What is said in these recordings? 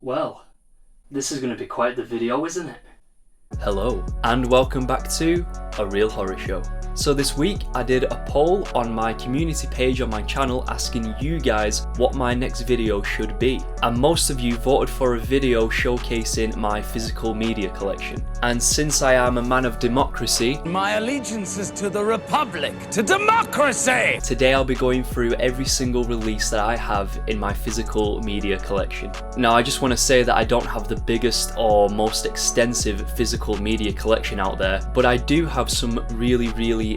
Well, this is going to be quite the video, isn't it? Hello, and welcome back to A Real Horror Show. So this week I did a poll on my community page on my channel asking you guys what my next video should be. And most of you voted for a video showcasing my physical media collection. And since I am a man of democracy, my allegiance is to the Republic, to democracy! Today I'll be going through every single release that I have in my physical media collection. Now I just want to say that I don't have the biggest or most extensive physical media collection out there, but I do have some really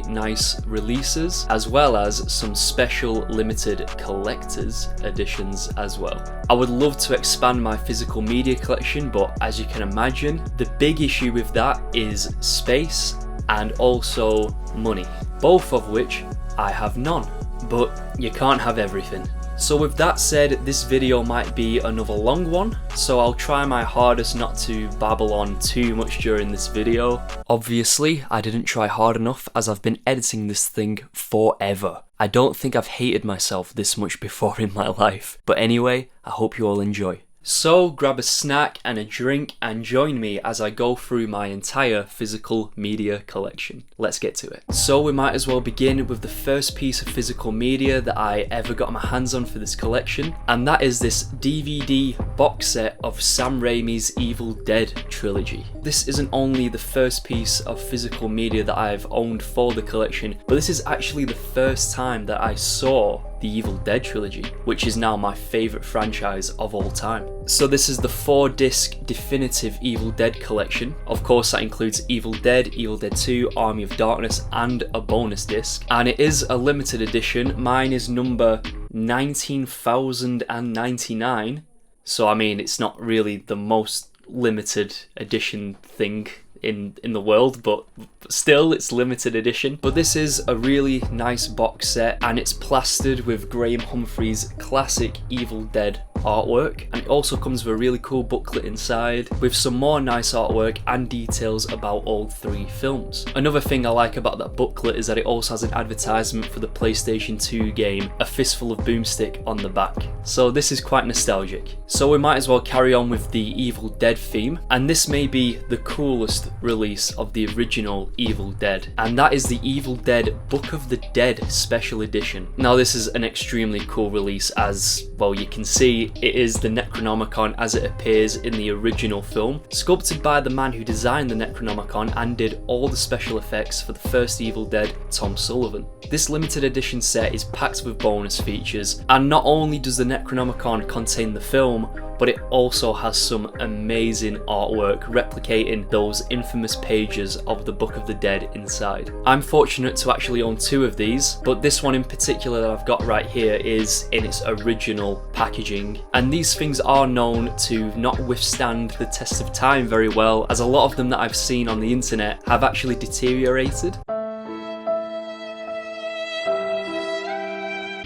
nice releases, as well as some special limited collector's editions as well. I would love to expand my physical media collection, but as you can imagine, the big issue with that is space and also money, both of which I have none. But you can't have everything. So with that said, this video might be another long one, so I'll try my hardest not to babble on too much during this video. Obviously, I didn't try hard enough as I've been editing this thing forever. I don't think I've hated myself this much before in my life. But anyway, I hope you all enjoy. So grab a snack and a drink and join me as I go through my entire physical media collection. Let's get to it. So we might as well begin with the first piece of physical media that I ever got my hands on for this collection, and that is this DVD box set of Sam Raimi's Evil Dead trilogy. This isn't only the first piece of physical media that I've owned for the collection, but this is actually the first time that I saw the Evil Dead trilogy, which is now my favourite franchise of all time. So this is the 4-disc definitive Evil Dead collection. Of course that includes Evil Dead, Evil Dead 2, Army of Darkness and a bonus disc. And it is a limited edition. Mine is number 19,099. So I mean, it's not really the most limited edition thing in the world, but still it's limited edition. But this is a really nice box set, and it's plastered with Graham Humphrey's classic Evil Dead artwork, and it also comes with a really cool booklet inside with some more nice artwork and details about all 3 films. Another thing I like about that booklet is that it also has an advertisement for the PlayStation 2 game A Fistful of Boomstick on the back, so this is quite nostalgic. So we might as well carry on with the Evil Dead theme, and this may be the coolest release of the original Evil Dead, and that is the Evil Dead Book of the Dead Special Edition. Now this is an extremely cool release, as well you can see it is the Necronomicon as it appears in the original film, sculpted by the man who designed the Necronomicon and did all the special effects for the first Evil Dead, Tom Sullivan. This limited edition set is packed with bonus features, and not only does the Necronomicon contain the film, but it also has some amazing artwork replicating those infamous pages of the Book of the Dead inside. I'm fortunate to actually own 2 of these, but this one in particular that I've got right here is in its original packaging. And these things are known to not withstand the test of time very well, as a lot of them that I've seen on the internet have actually deteriorated.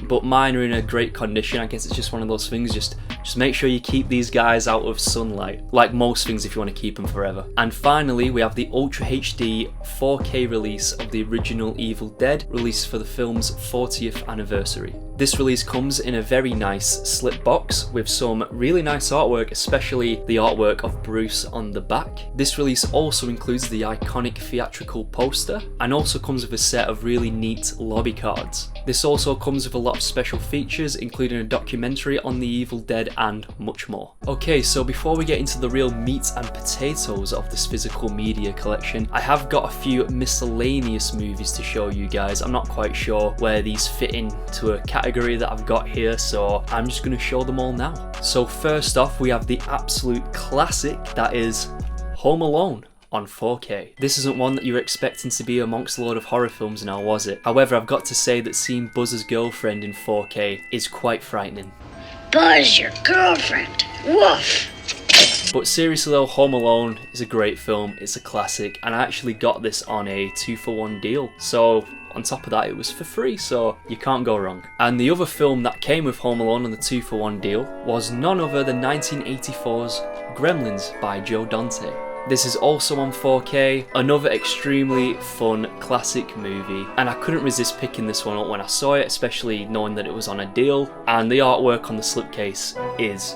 But mine are in a great condition. I guess it's just one of those things, just make sure you keep these guys out of sunlight, like most things if you want to keep them forever. And finally we have the Ultra HD 4K release of the original Evil Dead, released for the film's 40th anniversary. This release comes in a very nice slip box with some really nice artwork, especially the artwork of Bruce on the back. This release also includes the iconic theatrical poster, and also comes with a set of really neat lobby cards. This also comes with a lot of special features, including a documentary on the Evil Dead and much more. Okay, so before we get into the real meat and potatoes of this physical media collection, I have got a few miscellaneous movies to show you guys. I'm not quite sure where these fit into a category that I've got here, so I'm just going to show them all now. So first off, we have the absolute classic, that is Home Alone on 4K. This isn't one that you were expecting to be amongst a load of horror films now, was it? However, I've got to say that seeing Buzz's girlfriend in 4K is quite frightening. Buzz, your girlfriend. Woof. But seriously though, Home Alone is a great film, it's a classic, and I actually got this on a 2-for-1 deal. So on top of that, it was for free, so you can't go wrong. And the other film that came with Home Alone on the 2-for-1 deal was none other than 1984's Gremlins by Joe Dante. This is also on 4K, another extremely fun classic movie, and I couldn't resist picking this one up when I saw it, especially knowing that it was on a deal, and the artwork on the slipcase is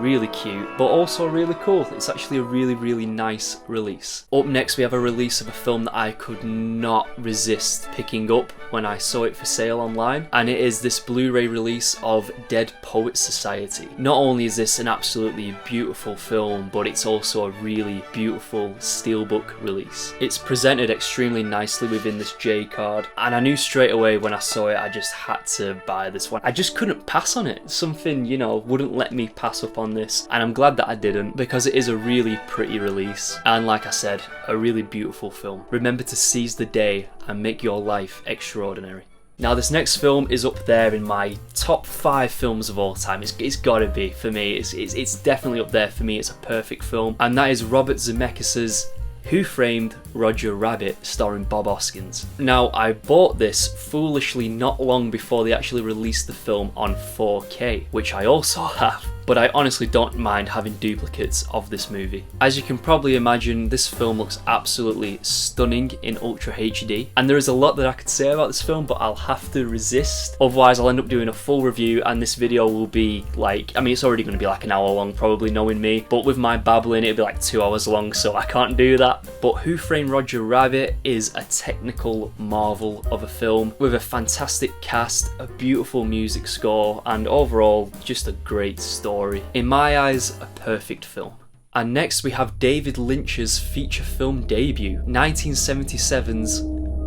really cute, but also really cool. It's actually a really nice release. Up next we have a release of a film that I could not resist picking up when I saw it for sale online, and it is this Blu-ray release of Dead Poets Society. Not only is this an absolutely beautiful film, but it's also a really beautiful steelbook release. It's presented extremely nicely within this J card, and I knew straight away when I saw it I just had to buy this one. I just couldn't pass on it. Something, you know, wouldn't let me pass up on this, and I'm glad that I didn't, because it is a really pretty release, and like I said, a really beautiful film. Remember to seize the day and make your life extraordinary. Now this next film is up there in my top 5 films of all time. It's gotta be, for me. It's definitely up there for me. It's a perfect film, and that is Robert Zemeckis' Who Framed Roger Rabbit, starring Bob Hoskins. Now, I bought this foolishly not long before they actually released the film on 4K, which I also have, but I honestly don't mind having duplicates of this movie. As you can probably imagine, this film looks absolutely stunning in Ultra HD, and there is a lot that I could say about this film, but I'll have to resist. Otherwise, I'll end up doing a full review, and this video will be like, I mean, it's already going to be like an hour long, probably, knowing me, but with my babbling, it'll be like 2 hours long, so I can't do that. But Who Framed Roger Rabbit is a technical marvel of a film with a fantastic cast, a beautiful music score, and overall just a great story. In my eyes, a perfect film. And next we have David Lynch's feature film debut, 1977's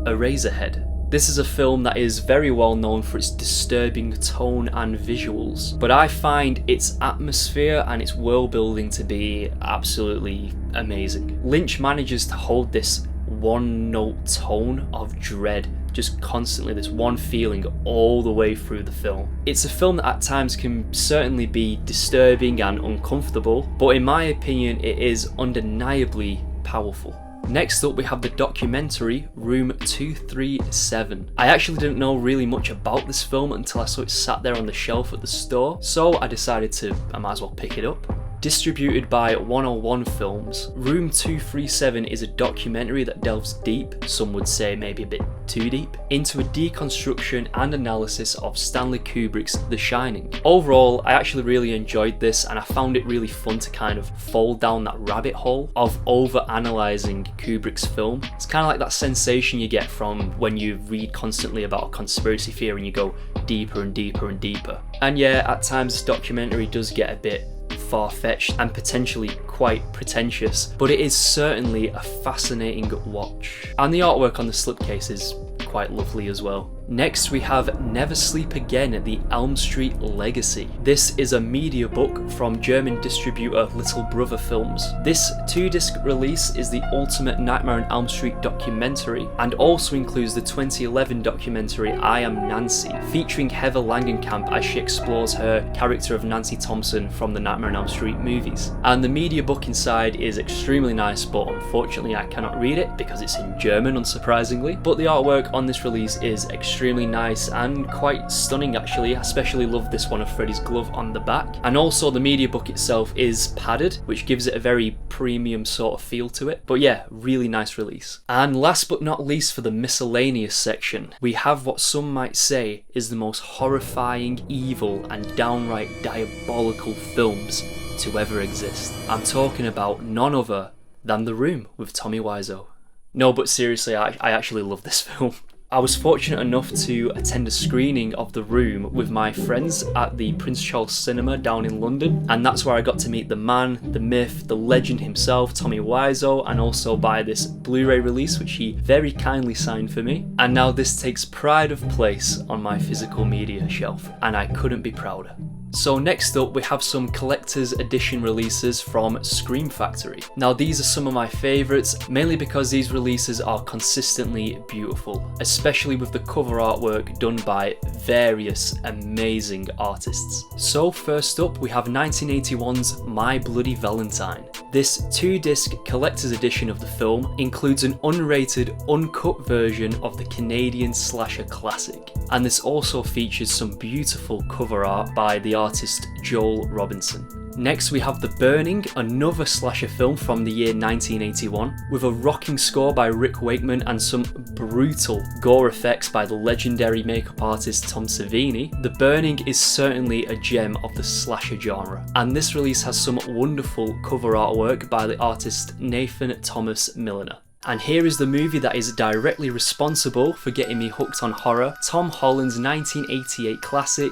Eraserhead. This is a film that is very well known for its disturbing tone and visuals, but I find its atmosphere and its world building to be absolutely amazing. Lynch manages to hold this one-note tone of dread, just constantly, this one feeling all the way through the film. It's a film that at times can certainly be disturbing and uncomfortable, but in my opinion it is undeniably powerful. Next up we have the documentary Room 237. I actually didn't know really much about this film until I saw it sat there on the shelf at the store, so I decided I might as well pick it up. Distributed by 101 Films, Room 237 is a documentary that delves deep, some would say maybe a bit too deep, into a deconstruction and analysis of Stanley Kubrick's The Shining. Overall, I actually really enjoyed this, and I found it really fun to kind of fall down that rabbit hole of over-analysing Kubrick's film. It's kind of like that sensation you get from when you read constantly about a conspiracy theory and you go deeper and deeper and deeper. And yeah, at times this documentary does get a bit far-fetched and potentially quite pretentious, but it is certainly a fascinating watch. And the artwork on the slipcase is quite lovely as well. Next we have Never Sleep Again, The Elm Street Legacy. This is a media book from German distributor Little Brother Films. This 2-disc release is the ultimate Nightmare on Elm Street documentary, and also includes the 2011 documentary I Am Nancy, featuring Heather Langenkamp as she explores her character of Nancy Thompson from the Nightmare on Elm Street movies. And the media book inside is extremely nice, but unfortunately I cannot read it because it's in German, unsurprisingly. But the artwork on this release is extremely nice and quite stunning actually. I especially love this one of Freddy's glove on the back, and also the media book itself is padded, which gives it a very premium sort of feel to it. But yeah, really nice release. And last but not least, for the miscellaneous section, we have what some might say is the most horrifying, evil and downright diabolical films to ever exist. I'm talking about none other than The Room with Tommy Wiseau. No, but seriously, I actually love this film. I was fortunate enough to attend a screening of The Room with my friends at the Prince Charles Cinema down in London, and that's where I got to meet the man, the myth, the legend himself, Tommy Wiseau, and also buy this Blu-ray release which he very kindly signed for me. And now this takes pride of place on my physical media shelf, and I couldn't be prouder. So next up we have some collector's edition releases from Scream Factory. Now these are some of my favourites, mainly because these releases are consistently beautiful, especially with the cover artwork done by various amazing artists. So first up we have 1981's My Bloody Valentine. This 2-disc collector's edition of the film includes an unrated, uncut version of the Canadian slasher classic, and this also features some beautiful cover art by the artist Joel Robinson. Next we have The Burning, another slasher film from the year 1981, with a rocking score by Rick Wakeman and some brutal gore effects by the legendary makeup artist Tom Savini. The Burning is certainly a gem of the slasher genre, and this release has some wonderful cover artwork by the artist Nathan Thomas Milliner. And here is the movie that is directly responsible for getting me hooked on horror, Tom Holland's 1988 classic,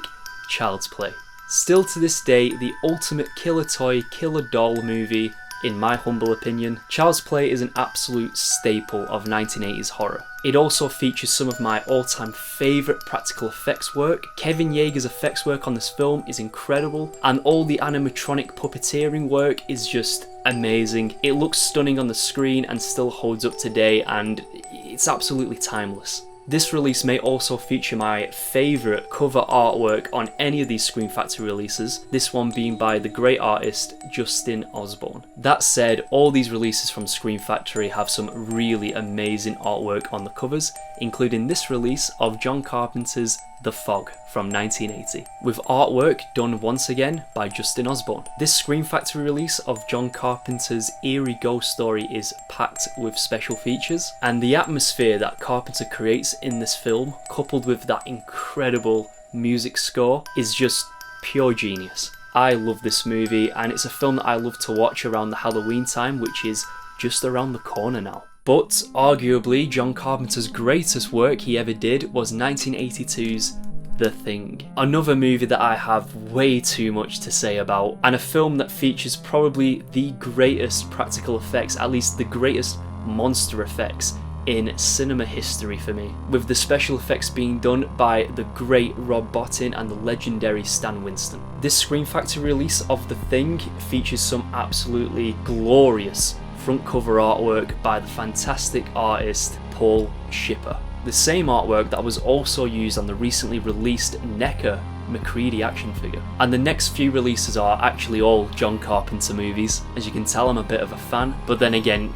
Child's Play. Still to this day, the ultimate killer toy, killer doll movie, in my humble opinion. Child's Play is an absolute staple of 1980s horror. It also features some of my all-time favourite practical effects work. Kevin Yeager's effects work on this film is incredible, and all the animatronic puppeteering work is just amazing. It looks stunning on the screen and still holds up today, and it's absolutely timeless. This release may also feature my favourite cover artwork on any of these Scream Factory releases, this one being by the great artist Justin Osborne. That said, all these releases from Scream Factory have some really amazing artwork on the covers, including this release of John Carpenter's The Fog from 1980, with artwork done once again by Justin Osborne. This Scream Factory release of John Carpenter's eerie ghost story is packed with special features, and the atmosphere that Carpenter creates in this film, coupled with that incredible music score, is just pure genius. I love this movie, and it's a film that I love to watch around the Halloween time, which is just around the corner now. But arguably, John Carpenter's greatest work he ever did was 1982's The Thing. Another movie that I have way too much to say about, and a film that features probably the greatest practical effects, at least the greatest monster effects in cinema history for me, with the special effects being done by the great Rob Bottin and the legendary Stan Winston. This Scream Factory release of The Thing features some absolutely glorious front cover artwork by the fantastic artist Paul Shipper. The same artwork that was also used on the recently released NECA McCready action figure. And the next few releases are actually all John Carpenter movies. As you can tell, I'm a bit of a fan, but then again,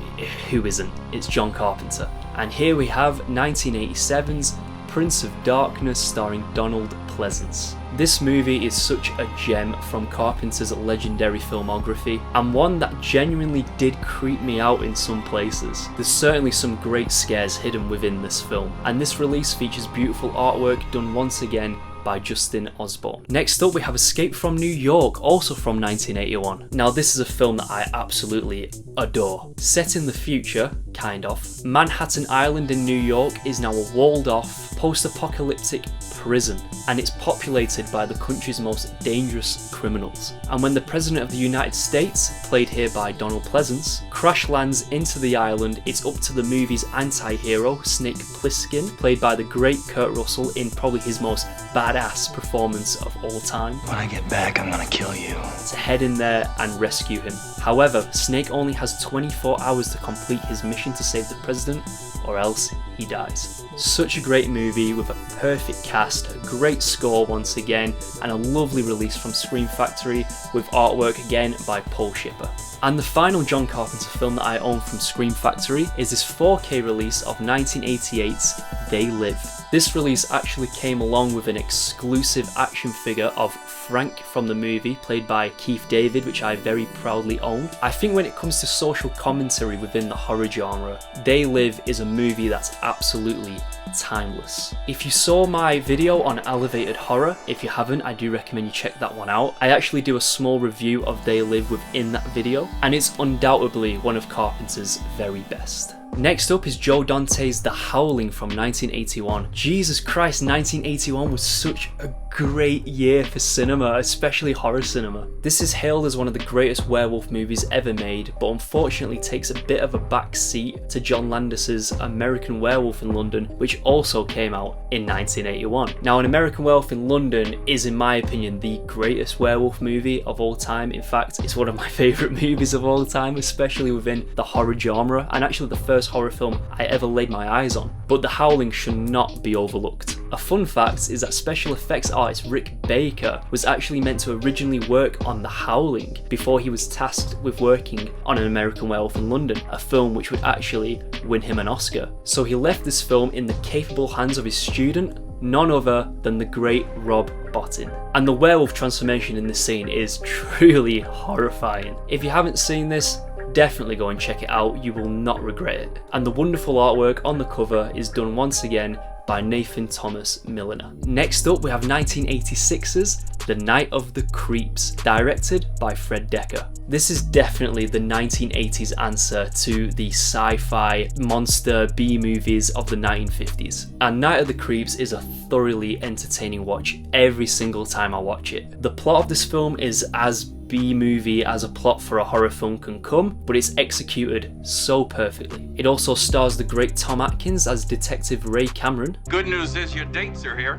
who isn't? It's John Carpenter. And here we have 1987's Prince of Darkness starring Donald Pleasence. This movie is such a gem from Carpenter's legendary filmography, and one that genuinely did creep me out in some places. There's certainly some great scares hidden within this film, and this release features beautiful artwork done once again by Justin Osborne. Next up we have Escape from New York, also from 1981. Now this is a film that I absolutely adore. Set in the future, kind of, Manhattan Island in New York is now a walled off, post-apocalyptic prison, and it's populated by the country's most dangerous criminals. And when the President of the United States, played here by Donald Pleasence, crash lands into the island, it's up to the movie's anti-hero, Snake Plissken, played by the great Kurt Russell in probably his most badass performance of all time. When I get back, I'm gonna kill you. To head in there and rescue him. However, Snake only has 24 hours to complete his mission to save the president, or else he dies. Such a great movie with a perfect cast, a great score once again, and a lovely release from Scream Factory with artwork again by Paul Shipper. And the final John Carpenter film that I own from Scream Factory is this 4K release of 1988's They Live. This release actually came along with an exclusive action figure of Frank from the movie, played by Keith David, which I very proudly own. I think when it comes to social commentary within the horror genre, They Live is a movie that's absolutely timeless. If you saw my video on elevated horror, if you haven't, I do recommend you check that one out. I actually do a small review of They Live within that video, and it's undoubtedly one of Carpenter's very best. Next up is Joe Dante's The Howling from 1981. Jesus Christ, 1981 was such a great year for cinema, especially horror cinema. This is hailed as one of the greatest werewolf movies ever made, but unfortunately takes a bit of a back seat to John Landis's American Werewolf in London, which also came out in 1981. Now, An American Werewolf in London is, in my opinion, the greatest werewolf movie of all time. In fact, it's one of my favourite movies of all time, especially within the horror genre, and actually the first horror film I ever laid my eyes on. But The Howling should not be overlooked. A fun fact is that special effects artist Rick Baker was actually meant to originally work on The Howling before he was tasked with working on An American Werewolf in London, a film which would actually win him an Oscar. So he left this film in the capable hands of his student, none other than the great Rob botting. And the werewolf transformation in this scene is truly horrifying. If you haven't seen this, definitely go and check it out, you will not regret it. And the wonderful artwork on the cover is done once again by Nathan Thomas Milliner. Next up we have 1986's The Night of the Creeps, directed by Fred Dekker. This is definitely the 1980s answer to the sci-fi monster B-movies of the 1950s. And Night of the Creeps is a thoroughly entertaining watch every single time I watch it. The plot of this film is as B-movie as a plot for a horror film can come, but it's executed so perfectly. It also stars the great Tom Atkins as Detective Ray Cameron. Good news is your dates are here.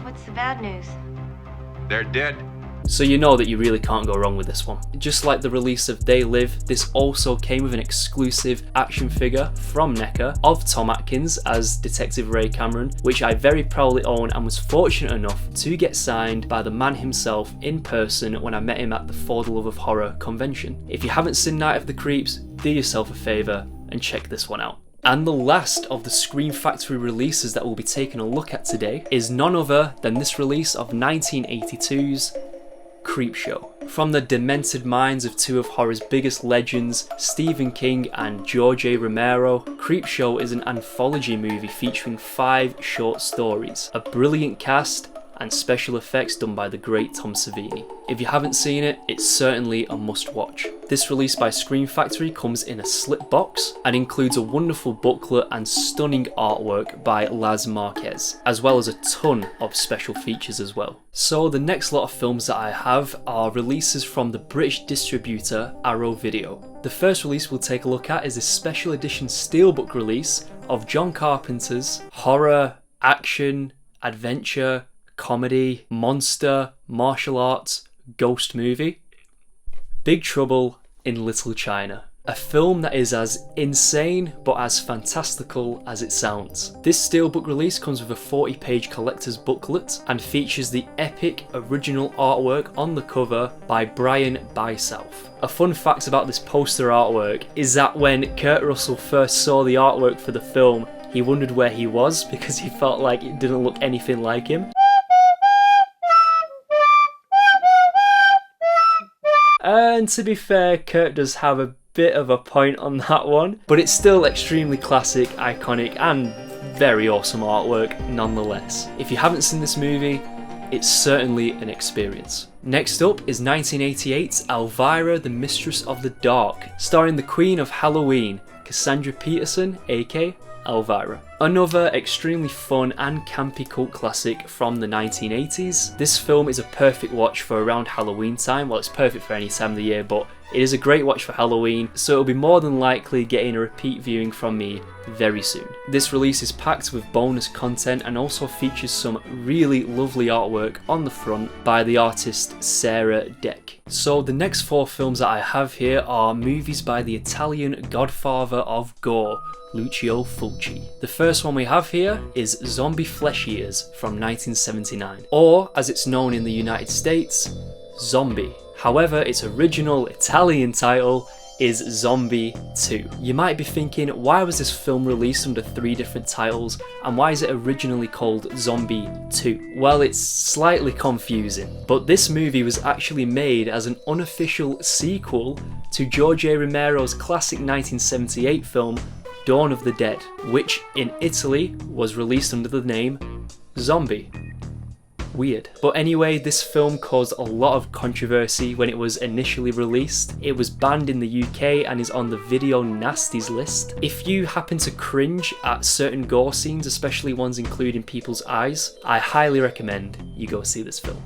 What's the bad news? They're dead. So you know that you really can't go wrong with this one. Just like the release of They Live, this also came with an exclusive action figure from NECA of Tom Atkins as Detective Ray Cameron, which I very proudly own and was fortunate enough to get signed by the man himself in person when I met him at the For the Love of Horror convention. If you haven't seen Night of the Creeps, do yourself a favour and check this one out. And the last of the Scream Factory releases that we'll be taking a look at today is none other than this release of 1982's Creepshow. From the demented minds of two of horror's biggest legends, Stephen King and George A. Romero, Creepshow is an anthology movie featuring 5 short stories, a brilliant cast, and special effects done by the great Tom Savini. If you haven't seen it, it's certainly a must watch. This release by Scream Factory comes in a slip box and includes a wonderful booklet and stunning artwork by 𝙆𝙊𝙎𝙎𝙬𝙁, as well as a ton of special features as well. So the next lot of films that I have are releases from the British distributor Arrow Video. The first release we'll take a look at is a special edition steelbook release of John Carpenter's horror, action, adventure, comedy, monster, martial arts, ghost movie, Big Trouble in Little China. A film that is as insane but as fantastical as it sounds. This steelbook release comes with a 40-page collector's booklet and features the epic original artwork on the cover by Brian Bysouth. A fun fact about this poster artwork is that when Kurt Russell first saw the artwork for the film, he wondered where he was because he felt like it didn't look anything like him. And to be fair, Kurt does have a bit of a point on that one, but it's still extremely classic, iconic, and very awesome artwork nonetheless. If you haven't seen this movie, it's certainly an experience. Next up is 1988's 𝙆𝙊𝙖𝑅𝑎, the Mistress of the Dark, starring the Queen of Halloween, Cassandra Peterson, aka 𝙆𝙊𝙖𝑅𝑎. Another extremely fun and campy cult classic from the 1980s. This film is a perfect watch for around Halloween time. Well, it's perfect for any time of the year, but it is a great watch for Halloween, so it'll be more than likely getting a repeat viewing from me very soon. This release is packed with bonus content and also features some really lovely artwork on the front by the artist Sarah Deck. So the next 4 films that I have here are movies by the Italian godfather of gore, Lucio Fulci. The first one we have here is Zombie Flesh Eaters from 1979, or as it's known in the United States, Zombie. However, its original Italian title is Zombie 2. You might be thinking, why was this film released under 3 different titles and why is it originally called Zombie 2? Well, it's slightly confusing, but this movie was actually made as an unofficial sequel to George A. Romero's classic 1978 film Dawn of the Dead, which in Italy was released under the name Zombie. Weird. But anyway, this film caused a lot of controversy when it was initially released. It was banned in the UK and is on the Video Nasties list. If you happen to cringe at certain gore scenes, especially ones including people's eyes, I highly recommend you go see this film.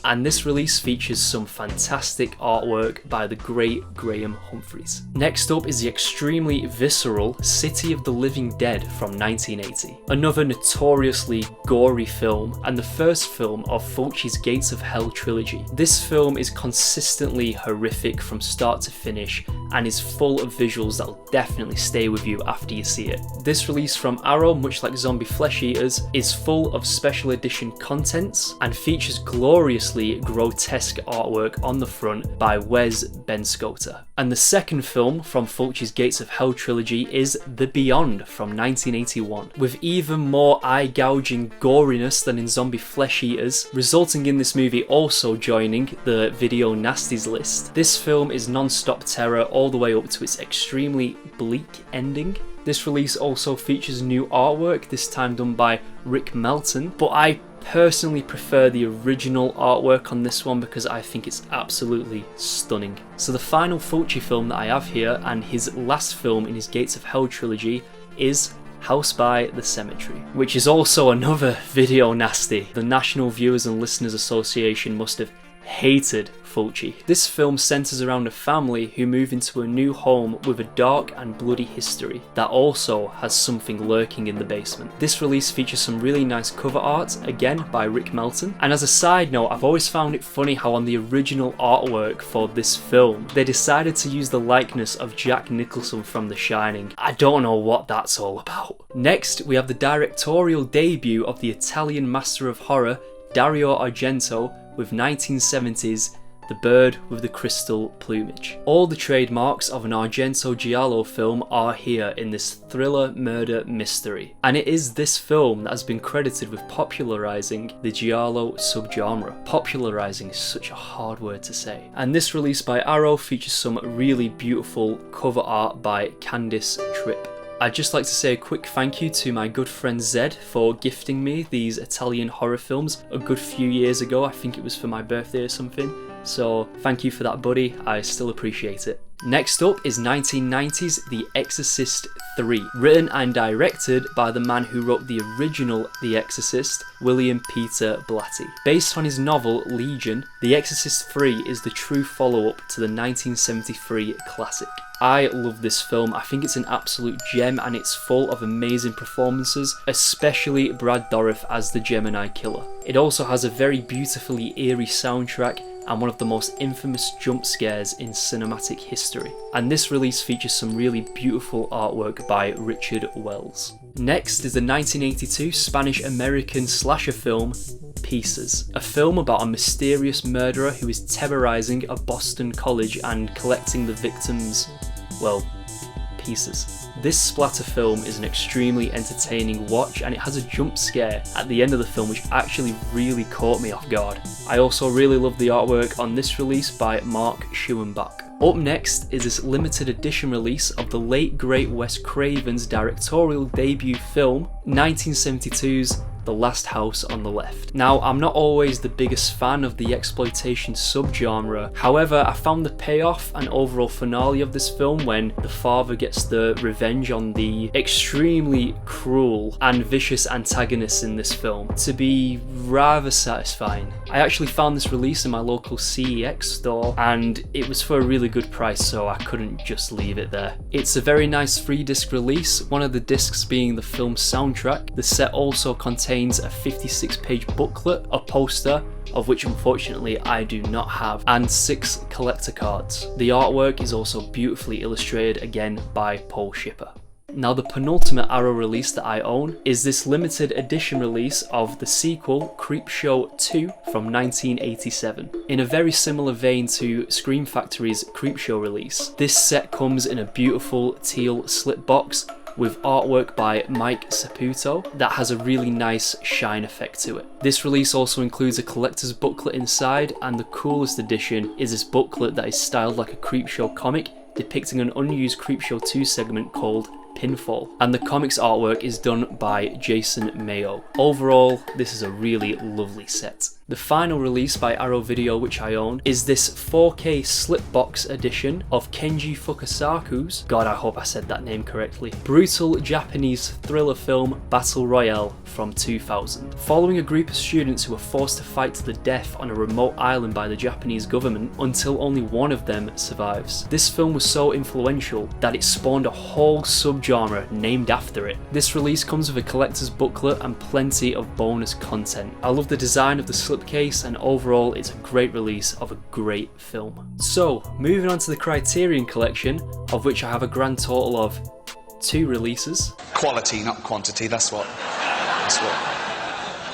And this release features some fantastic artwork by the great Graham Humphreys. Next up is the extremely visceral City of the Living Dead from 1980. Another notoriously gory film and the first film of Fulci's Gates of Hell trilogy. This film is consistently horrific from start to finish and is full of visuals that'll definitely stay with you after you see it. This release from Arrow, much like Zombie Flesh Eaters, is full of special edition contents and features gloriously grotesque artwork on the front by 𝙆𝙊𝙄𝙎𝙎. And the second film from Fulci's Gates of Hell trilogy is The Beyond from 1981, with even more eye-gouging goriness than in Zombie Flesh Eaters, resulting in this movie also joining the video nasties list. This film is non-stop terror all the way up to its extremely bleak ending. This release also features new artwork, this time done by Rick Melton, but I personally prefer the original artwork on this one because I think it's absolutely stunning. So the final Fulci film that I have here, and his last film in his Gates of Hell trilogy, is House by the Cemetery, which is also another video nasty. The National Viewers and Listeners Association must have hated Fulci. This film centres around a family who move into a new home with a dark and bloody history that also has something lurking in the basement. This release features some really nice cover art, again by Rick Melton, and as a side note, I've always found it funny how on the original artwork for this film they decided to use the likeness of Jack Nicholson from The Shining. I don't know what that's all about. Next, we have the directorial debut of the Italian master of horror Dario Argento with 1970's The Bird with the Crystal Plumage. All the trademarks of an Argento Giallo film are here in this thriller murder mystery, and it is this film that has been credited with popularising the Giallo subgenre. Popularising is such a hard word to say. And this release by Arrow features some really beautiful cover art by Candice Tripp. I'd just like to say a quick thank you to my good friend Zed for gifting me these Italian horror films a good few years ago. I think it was for my birthday or something. So thank you for that, buddy. I still appreciate it. Next up is 1990's The Exorcist 3, written and directed by the man who wrote the original The Exorcist, William Peter Blatty. Based on his novel Legion, The Exorcist 3 is the true follow-up to the 1973 classic. I love this film. I think it's an absolute gem and it's full of amazing performances, especially Brad Dourif as the Gemini Killer. It also has a very beautifully eerie soundtrack and one of the most infamous jump scares in cinematic history. And this release features some really beautiful artwork by Richard Wells. Next is the 1982 Spanish-American slasher film Pieces, a film about a mysterious murderer who is terrorizing a Boston college and collecting the victims', well, pieces. This splatter film is an extremely entertaining watch, and it has a jump scare at the end of the film which actually really caught me off guard. I also really love the artwork on this release by Mark Schuenbach. Up next is this limited edition release of the late great Wes Craven's directorial debut film, 1972's The Last House on the Left. Now, I'm not always the biggest fan of the exploitation subgenre, however, I found the payoff and overall finale of this film when the father gets the revenge on the extremely cruel and vicious antagonists in this film to be rather satisfying. I actually found this release in my local CEX store and it was for a really good price, so I couldn't just leave it there. It's a very nice 3-disc release, one of the discs being the film's soundtrack. The set also contains a 56-page booklet, a poster, of which unfortunately I do not have, and 6 collector cards. The artwork is also beautifully illustrated, again by Paul Shipper. Now, the penultimate Arrow release that I own is this limited edition release of the sequel Creepshow 2 from 1987. In a very similar vein to Scream Factory's Creepshow release, this set comes in a beautiful teal slip box with artwork by Mike Saputo that has a really nice shine effect to it. This release also includes a collector's booklet inside, and the coolest addition is this booklet that is styled like a Creepshow comic depicting an unused Creepshow 2 segment called Pinfall, and the comics artwork is done by Jason Mayo. Overall, this is a really lovely set. The final release by Arrow Video which I own is this 4K slipbox edition of Kenji Fukasaku's, God I hope I said that name correctly, brutal Japanese thriller film Battle Royale from 2000. Following a group of students who are forced to fight to the death on a remote island by the Japanese government until only one of them survives. This film was so influential that it spawned a whole subgenre named after it. This release comes with a collector's booklet and plenty of bonus content. I love the design of the slip slipcase, and overall it's a great release of a great film. So moving on to the Criterion Collection, of which I have a grand total of 2 releases. Quality, not quantity, that's what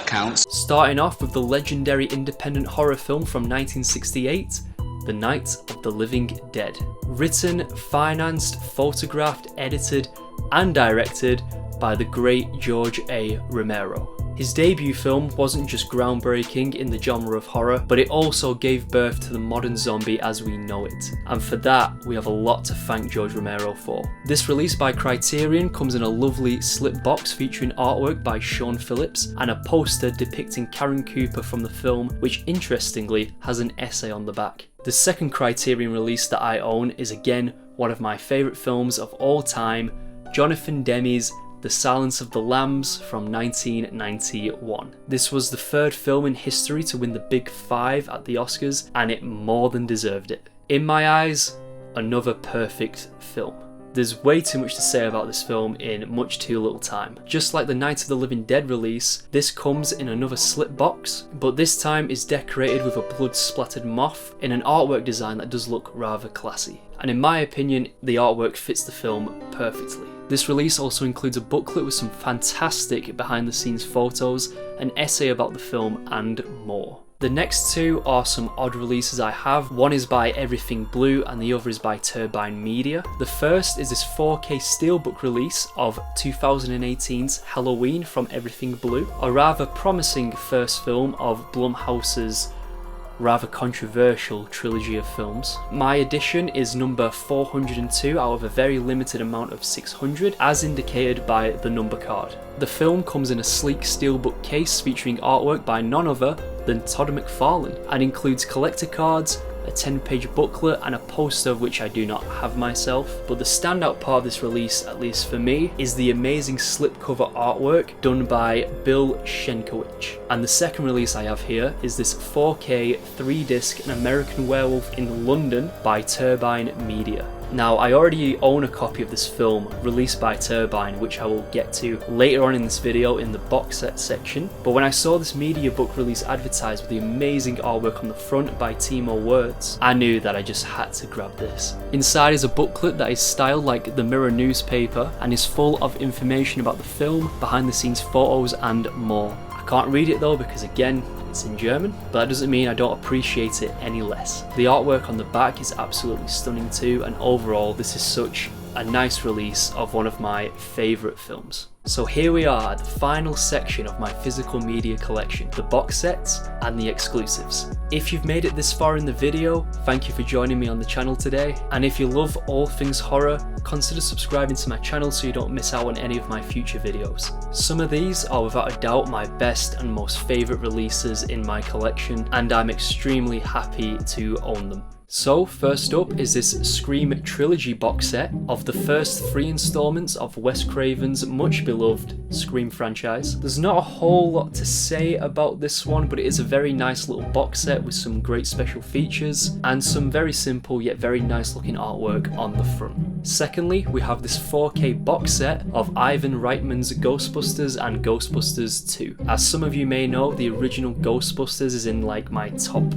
counts. Starting off with the legendary independent horror film from 1968, The Night of the Living Dead. Written, financed, photographed, edited, and directed by the great George A. Romero. His debut film wasn't just groundbreaking in the genre of horror, but it also gave birth to the modern zombie as we know it. And for that, we have a lot to thank George Romero for. This release by Criterion comes in a lovely slip box featuring artwork by Sean Phillips and a poster depicting Karen Cooper from the film, which interestingly has an essay on the back. The second Criterion release that I own is again one of my favourite films of all time, Jonathan Demme's The Silence of the Lambs from 1991. This was the 3rd film in history to win the Big 5 at the Oscars, and it more than deserved it. In my eyes, another perfect film. There's way too much to say about this film in much too little time. Just like the Night of the Living Dead release, this comes in another slip box, but this time is decorated with a blood-splattered moth in an artwork design that does look rather classy. And in my opinion, the artwork fits the film perfectly. This release also includes a booklet with some fantastic behind-the-scenes photos, an essay about the film, and more. The next 2 are some odd releases I have. One is by Everything Blue and the other is by Turbine Media. The first is this 4K steelbook release of 2018's Halloween from Everything Blue, a rather promising first film of Blumhouse's rather controversial trilogy of films. My edition is number 402 out of a very limited amount of 600, as indicated by the number card. The film comes in a sleek steelbook case featuring artwork by none other than Todd McFarlane, and includes collector cards, a 10-page booklet, and a poster which I do not have myself. But the standout part of this release, at least for me, is the amazing slipcover artwork done by 𝙆𝙊𝙄𝙎𝙃. And the second release I have here is this 4K 3-disc An American Werewolf in London by Turbine Media. Now, I already own a copy of this film released by Turbine, which I will get to later on in this video in the box set section, but when I saw this media book release advertised with the amazing artwork on the front by Timo Wertz, I knew that I just had to grab this. Inside is a booklet that is styled like the Mirror newspaper and is full of information about the film, behind the scenes photos, and more. I can't read it though because again, it's in German, but that doesn't mean I don't appreciate it any less. The artwork on the back is absolutely stunning too, and overall this is such a nice release of one of my favourite films. So here we are at the final section of my physical media collection, the box sets and the exclusives. If you've made it this far in the video, thank you for joining me on the channel today, and if you love all things horror, consider subscribing to my channel so you don't miss out on any of my future videos. Some of these are without a doubt my best and most favourite releases in my collection, and I'm extremely happy to own them. So first up is this Scream Trilogy box set of the first 3 installments of Wes Craven's much beloved Scream franchise. There's not a whole lot to say about this one, but it is a very nice little box set with some great special features and some very simple yet very nice looking artwork on the front. Secondly, we have this 4K box set of Ivan Reitman's Ghostbusters and Ghostbusters 2. As some of you may know, the original Ghostbusters is in like my top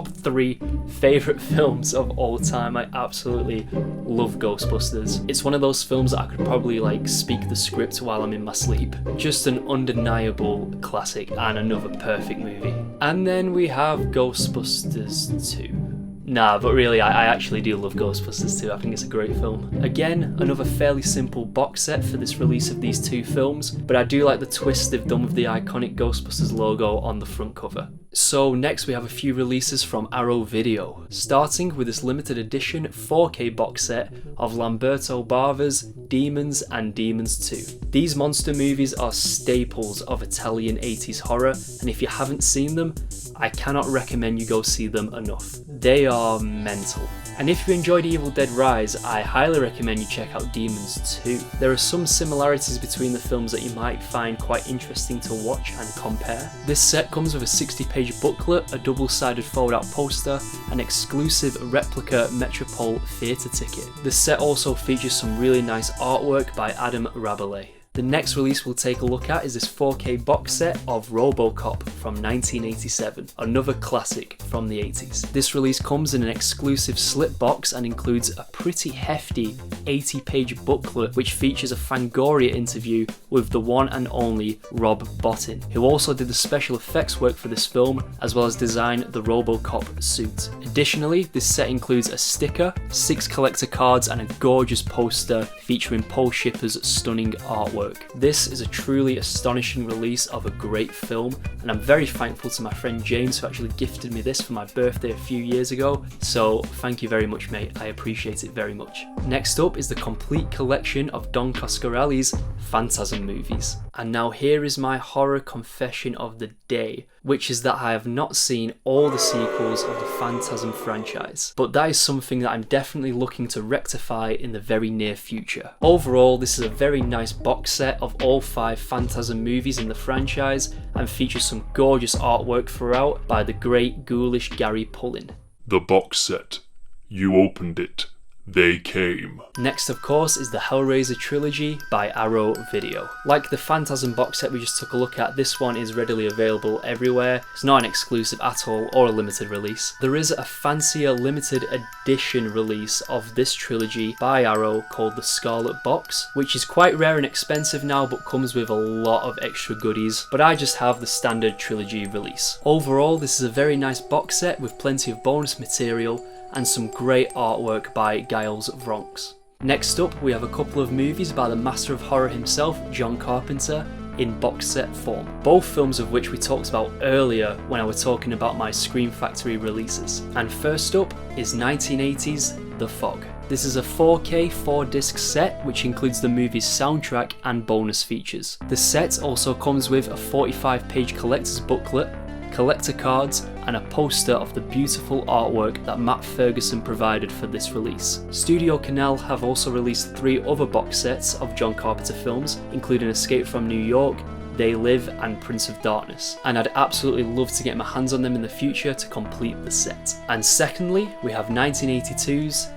3 favourite films of all time. I absolutely love Ghostbusters. It's one of those films that I could probably like speak the script while I'm in my sleep. Just an undeniable classic and another perfect movie. And then we have Ghostbusters 2. Nah, but really, I actually do love Ghostbusters 2. I think it's a great film. Again, another fairly simple box set for this release of these 2 films, but I do like the twist they've done with the iconic Ghostbusters logo on the front cover. So next we have a few releases from Arrow Video, starting with this limited edition 4K box set of Lamberto Bava's Demons and Demons 2. These monster movies are staples of Italian 80s horror, and if you haven't seen them, I cannot recommend you go see them enough. They are mental. And if you enjoyed Evil Dead Rise, I highly recommend you check out Demons 2. There are some similarities between the films that you might find quite interesting to watch and compare. This set comes with a 60-page booklet, a double-sided fold-out poster, an exclusive replica Metropole theatre ticket. The set also features some really nice artwork by Adam Rabelais. The next release we'll take a look at is this 4K box set of RoboCop from 1987, another classic from the 80s. This release comes in an exclusive slip box and includes a pretty hefty 80-page booklet which features a Fangoria interview with the one and only Rob Bottin, who also did the special effects work for this film as well as design the RoboCop suit. Additionally, this set includes a sticker, 6 collector cards and a gorgeous poster featuring Paul Schipper's stunning artwork. This is a truly astonishing release of a great film, and I'm very thankful to my friend James who actually gifted me this for my birthday a few years ago, so thank you very much, mate, I appreciate it very much. Next up is the complete collection of Don Coscarelli's Phantasm movies. And now here is my horror confession of the day, which is that I have not seen all the sequels of the Phantasm franchise, but that is something that I'm definitely looking to rectify in the very near future. Overall, this is a very nice box set of all 5 Phantasm movies in the franchise and features some gorgeous artwork throughout by the great ghoulish Gary Pullin. The box set. You opened it. They came. Next, of course, is the Hellraiser trilogy by Arrow Video. Like the Phantasm box set we just took a look at, this one is readily available everywhere. It's not an exclusive at all or a limited release. There is a fancier limited edition release of this trilogy by Arrow called the Scarlet Box, which is quite rare and expensive now but comes with a lot of extra goodies, but I just have the standard trilogy release. Overall, this is a very nice box set with plenty of bonus material and some great artwork by 𝙤𝙊𝙎𝙬𝙎𝘍. Next up, we have a couple of movies by the master of horror himself, John Carpenter, in box set form. Both films of which we talked about earlier when I was talking about my Scream Factory releases. And first up is 1980's The Fog. This is a 4K 4-disc set which includes the movie's soundtrack and bonus features. The set also comes with a 45-page collector's booklet, collector cards, and a poster of the beautiful artwork that Matt Ferguson provided for this release. Studio Canal have also released 3 other box sets of John Carpenter films, including Escape from New York, They Live, and Prince of Darkness, and I'd absolutely love to get my hands on them in the future to complete the set. And secondly, we have 1982's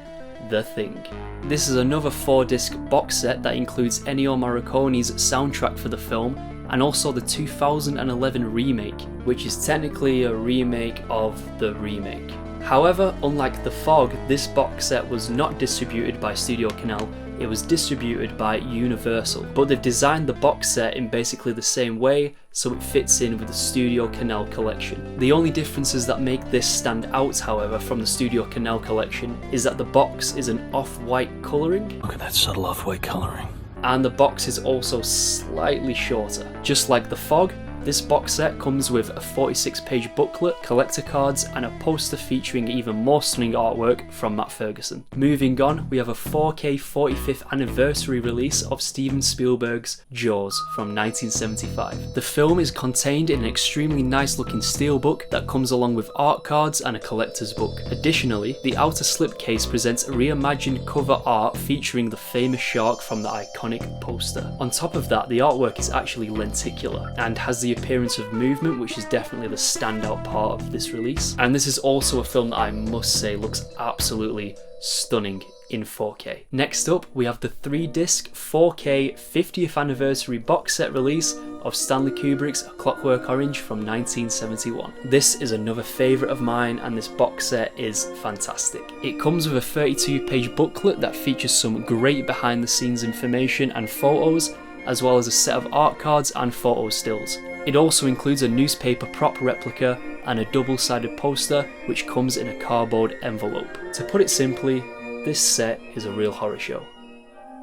The Thing. This is another 4-disc box set that includes Ennio Morricone's soundtrack for the film and also the 2011 remake, which is technically a remake of the remake. However, unlike The Fog, this box set was not distributed by Studio Canal, it was distributed by Universal, but they've designed the box set in basically the same way, so it fits in with the Studio Canal collection. The only differences that make this stand out, however, from the Studio Canal collection is that the box is an off-white colouring. Look at that subtle off-white coloring. And the box is also slightly shorter. Just like The Fog, this box set comes with a 46-page booklet, collector cards, and a poster featuring even more stunning artwork from Matt Ferguson. Moving on, we have a 4K 45th anniversary release of Steven Spielberg's Jaws from 1975. The film is contained in an extremely nice looking steelbook that comes along with art cards and a collector's book. Additionally, the outer slipcase presents reimagined cover art featuring the famous shark from the iconic poster. On top of that, the artwork is actually lenticular and has the appearance of movement, which is definitely the standout part of this release. And this is also a film that I must say looks absolutely stunning in 4K. Next up, we have the 3-disc 4K 50th anniversary box set release of Stanley Kubrick's A Clockwork Orange from 1971. This is another favourite of mine, and this box set is fantastic. It comes with a 32-page booklet that features some great behind the scenes information and photos, as well as a set of art cards and photo stills. It also includes a newspaper prop replica and a double-sided poster which comes in a cardboard envelope. To put it simply, this set is a real horror show.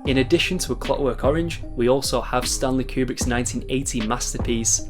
In addition to A Clockwork Orange, we also have Stanley Kubrick's 1980 masterpiece,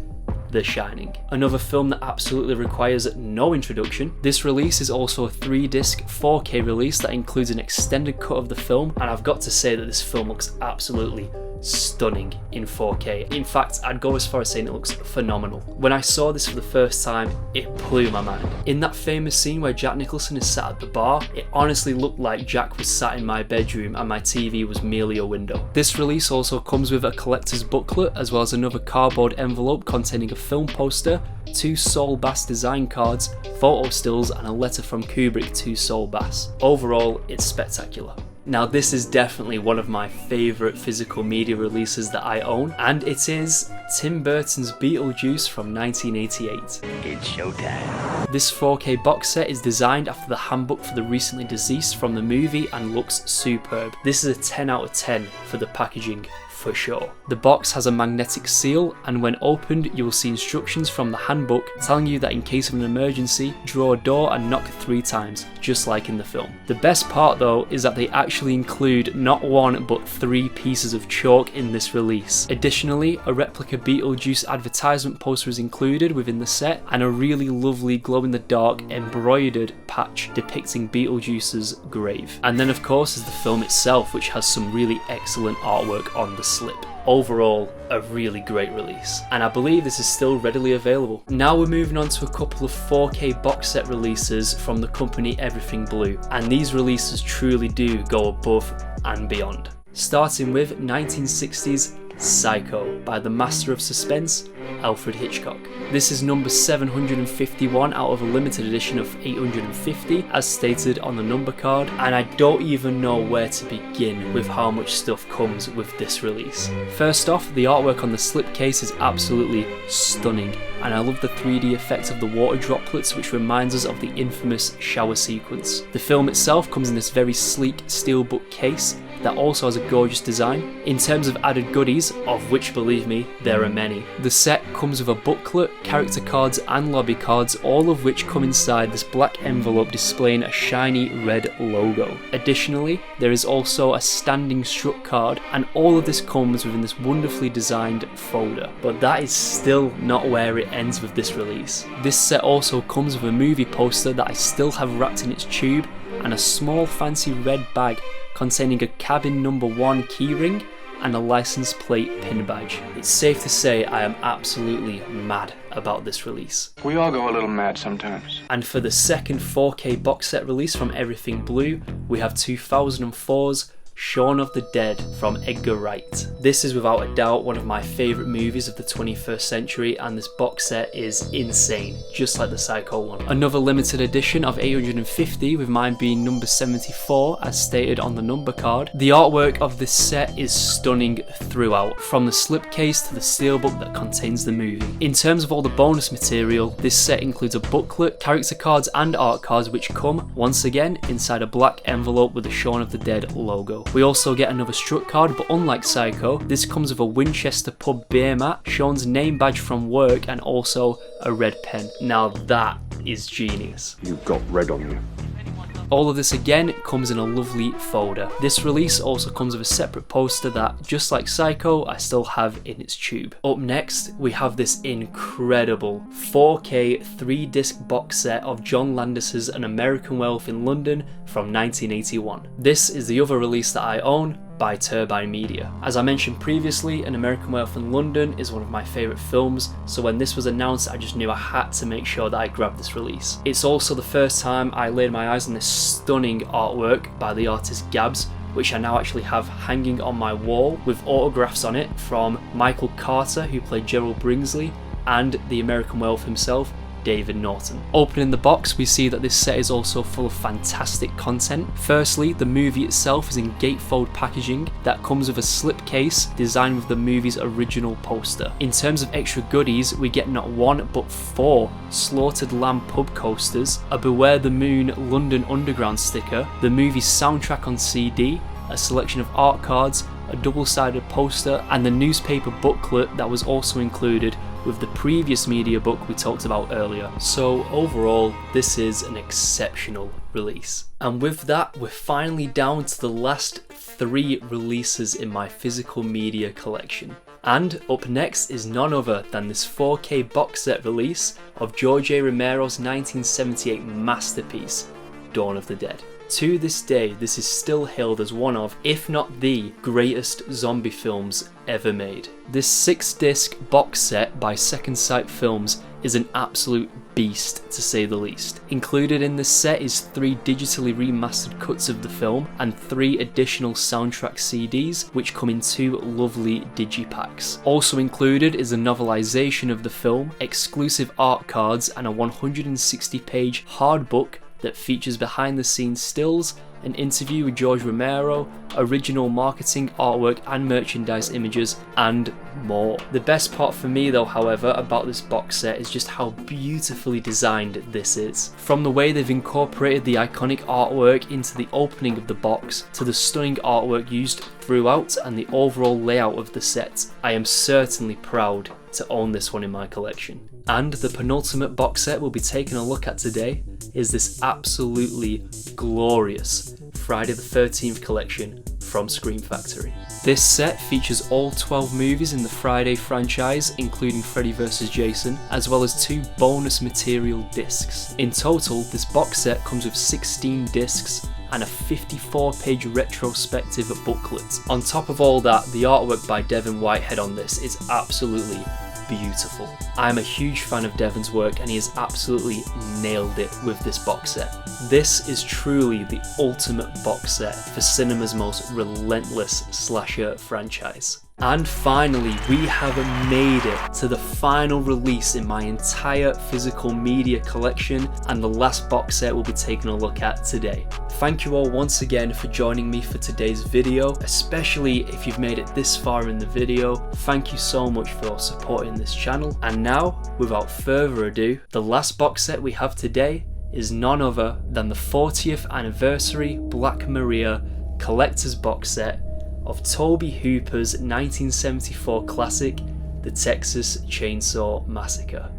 The Shining, another film that absolutely requires no introduction. This release is also a 3-disc 4K release that includes an extended cut of the film, and I've got to say that this film looks absolutely stunning in 4K. In fact, I'd go as far as saying it looks phenomenal. When I saw this for the first time, it blew my mind. In that famous scene where Jack Nicholson is sat at the bar, it honestly looked like Jack was sat in my bedroom and my TV was merely a window. This release also comes with a collector's booklet as well as another cardboard envelope containing a film poster, 2 Saul Bass design cards, photo stills, and a letter from Kubrick to Saul Bass. Overall, it's spectacular. Now this is definitely one of my favourite physical media releases that I own, and it is Tim Burton's Beetlejuice from 1988. It's showtime. This 4K box set is designed after the handbook for the recently deceased from the movie and looks superb. This is a 10 out of 10 for the packaging, for sure. The box has a magnetic seal, and when opened you will see instructions from the handbook telling you that in case of an emergency, draw a door and knock 3 times, just like in the film. The best part though is that they actually include not 1 but 3 pieces of chalk in this release. Additionally, a replica Beetlejuice advertisement poster is included within the set, and a really lovely glow-in-the-dark embroidered patch depicting Beetlejuice's grave. And then of course is the film itself, which has some really excellent artwork on the slip. Overall, a really great release, and I believe this is still readily available. Now we're moving on to a couple of 4K box set releases from the company Everything Blue, and these releases truly do go above and beyond. Starting with 1960's Psycho by the master of suspense, Alfred Hitchcock. This is number 751 out of a limited edition of 850 as stated on the number card, and I don't even know where to begin with how much stuff comes with this release. First off, the artwork on the slipcase is absolutely stunning, and I love the 3D effect of the water droplets, which reminds us of the infamous shower sequence. The film itself comes in this very sleek steelbook case that also has a gorgeous design. In terms of added goodies, of which believe me, there are many, the set comes with a booklet, character cards and lobby cards, all of which come inside this black envelope displaying a shiny red logo. Additionally, there is also a standing strut card, and all of this comes within this wonderfully designed folder. But that is still not where it ends with this release. This set also comes with a movie poster that I still have wrapped in its tube, and a small fancy red bag containing a cabin number 1 keyring and a license plate pin badge. It's safe to say I am absolutely mad about this release. We all go a little mad sometimes. And for the second 4K box set release from Everything Blue, we have 2004's Shaun of the Dead from Edgar Wright. This is without a doubt one of my favourite movies of the 21st century, and this box set is insane, just like the Psycho one. Another limited edition of 850, with mine being number 74 as stated on the number card. The artwork of this set is stunning throughout, from the slipcase to the steelbook that contains the movie. In terms of all the bonus material, this set includes a booklet, character cards and art cards, which come, once again, inside a black envelope with the Shaun of the Dead logo. We also get another strut card, but unlike Psycho, this comes with a Winchester pub beer mat, Shaun's name badge from work, and also a red pen. Now that is genius. You've got red on you. All of this again comes in a lovely folder. This release also comes with a separate poster that, just like Psycho, I still have in its tube. Up next, we have this incredible 4K 3-disc box set of John Landis's An American Werewolf in London from 1981. This is the other release that I own, by Turbine Media. As I mentioned previously, An American Werewolf in London is one of my favourite films, so when this was announced I just knew I had to make sure that I grabbed this release. It's also the first time I laid my eyes on this stunning artwork by the artist 𝙆𝙍𝑰, which I now actually have hanging on my wall with autographs on it from Michael Carter, who played Gerald Bringsley, and the American Werewolf himself, David Norton. Opening the box, we see that this set is also full of fantastic content. Firstly, the movie itself is in gatefold packaging that comes with a slipcase designed with the movie's original poster. In terms of extra goodies, we get not 1 but 4 Slaughtered Lamb pub coasters, a Beware the Moon London Underground sticker, the movie's soundtrack on CD, a selection of art cards, a double-sided poster, and the newspaper booklet that was also included with the previous media book we talked about earlier. So overall, this is an exceptional release. And with that, we're finally down to the last 3 releases in my physical media collection. And up next is none other than this 4K box set release of George A. Romero's 1978 masterpiece, Dawn of the Dead. To this day, this is still hailed as one of, if not the greatest zombie films ever made. This 6-disc box set by Second Sight Films is an absolute beast, to say the least. Included in this set is 3 digitally remastered cuts of the film and 3 additional soundtrack CDs, which come in 2 lovely digipacks. Also included is a novelization of the film, exclusive art cards, and a 160-page hard book that features behind the scenes stills an interview with George Romero, original marketing, artwork and merchandise images, and more. The best part for me though, however, about this box set is just how beautifully designed this is. From the way they've incorporated the iconic artwork into the opening of the box, to the stunning artwork used throughout and the overall layout of the set, I am certainly proud to own this one in my collection. And the penultimate box set we'll be taking a look at today is this absolutely glorious Friday the 13th collection from Scream Factory. This set features all 12 movies in the Friday franchise, including Freddy vs. Jason, as well as 2 bonus material discs. In total, this box set comes with 16 discs and a 54-page retrospective booklet. On top of all that, the artwork by Devin Whitehead on this is absolutely beautiful. I'm a huge fan of Devin's work and he has absolutely nailed it with this box set. This is truly the ultimate box set for cinema's most relentless slasher franchise. And finally, we have made it to the final release in my entire physical media collection and the last box set we'll be taking a look at today. Thank you all once again for joining me for today's video, especially if you've made it this far in the video. Thank you so much for supporting this channel. And now, without further ado, the last box set we have today is none other than the 40th anniversary Black Maria collector's box set of Tobe Hooper's 1974 classic, The Texas Chainsaw Massacre.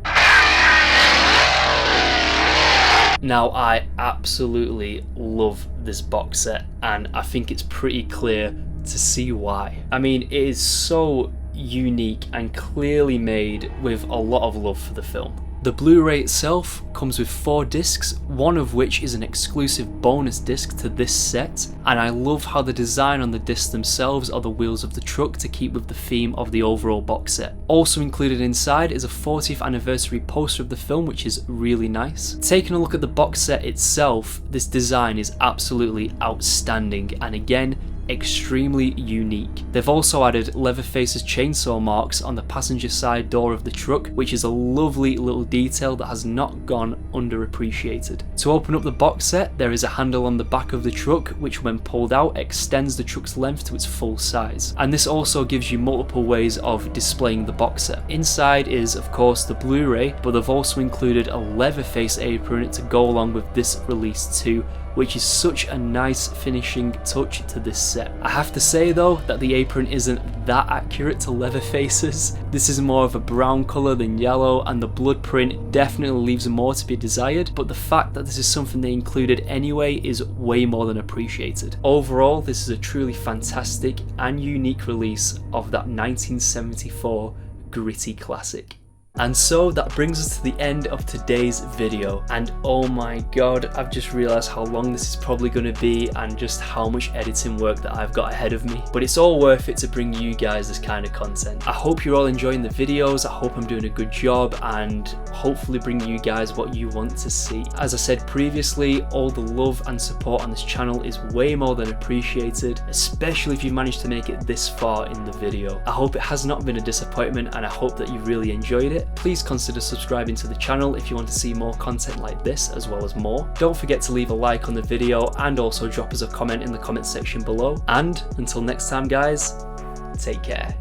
Now, I absolutely love this box set and I think it's pretty clear to see why. I mean, it is so unique and clearly made with a lot of love for the film. The Blu-ray itself comes with 4 discs, one of which is an exclusive bonus disc to this set, and I love how the design on the discs themselves are the wheels of the truck to keep with the theme of the overall box set. Also included inside is a 40th anniversary poster of the film, which is really nice. Taking a look at the box set itself, this design is absolutely outstanding and again, extremely unique. They've also added Leatherface's chainsaw marks on the passenger side door of the truck, which is a lovely little detail that has not gone underappreciated. To open up the box set, there is a handle on the back of the truck, which when pulled out extends the truck's length to its full size. And this also gives you multiple ways of displaying the box set. Inside is of course the Blu-ray, but they've also included a Leatherface apron to go along with this release too, which is such a nice finishing touch to this set. I have to say though that the apron isn't that accurate to Leatherface's. This is more of a brown colour than yellow and the blood print definitely leaves more to be desired, but the fact that this is something they included anyway is way more than appreciated. Overall, this is a truly fantastic and unique release of that 1974 gritty classic. And so that brings us to the end of today's video, and oh my god, I've just realised how long this is probably going to be and just how much editing work that I've got ahead of me, but it's all worth it to bring you guys this kind of content. I hope you're all enjoying the videos, I hope I'm doing a good job and hopefully bring you guys what you want to see. As I said previously, all the love and support on this channel is way more than appreciated, especially if you managed to make it this far in the video. I hope it has not been a disappointment and I hope that you really enjoyed it. Please consider subscribing to the channel if you want to see more content like this as well as more. Don't forget to leave a like on the video and also drop us a comment in the comment section below. And until next time guys, take care.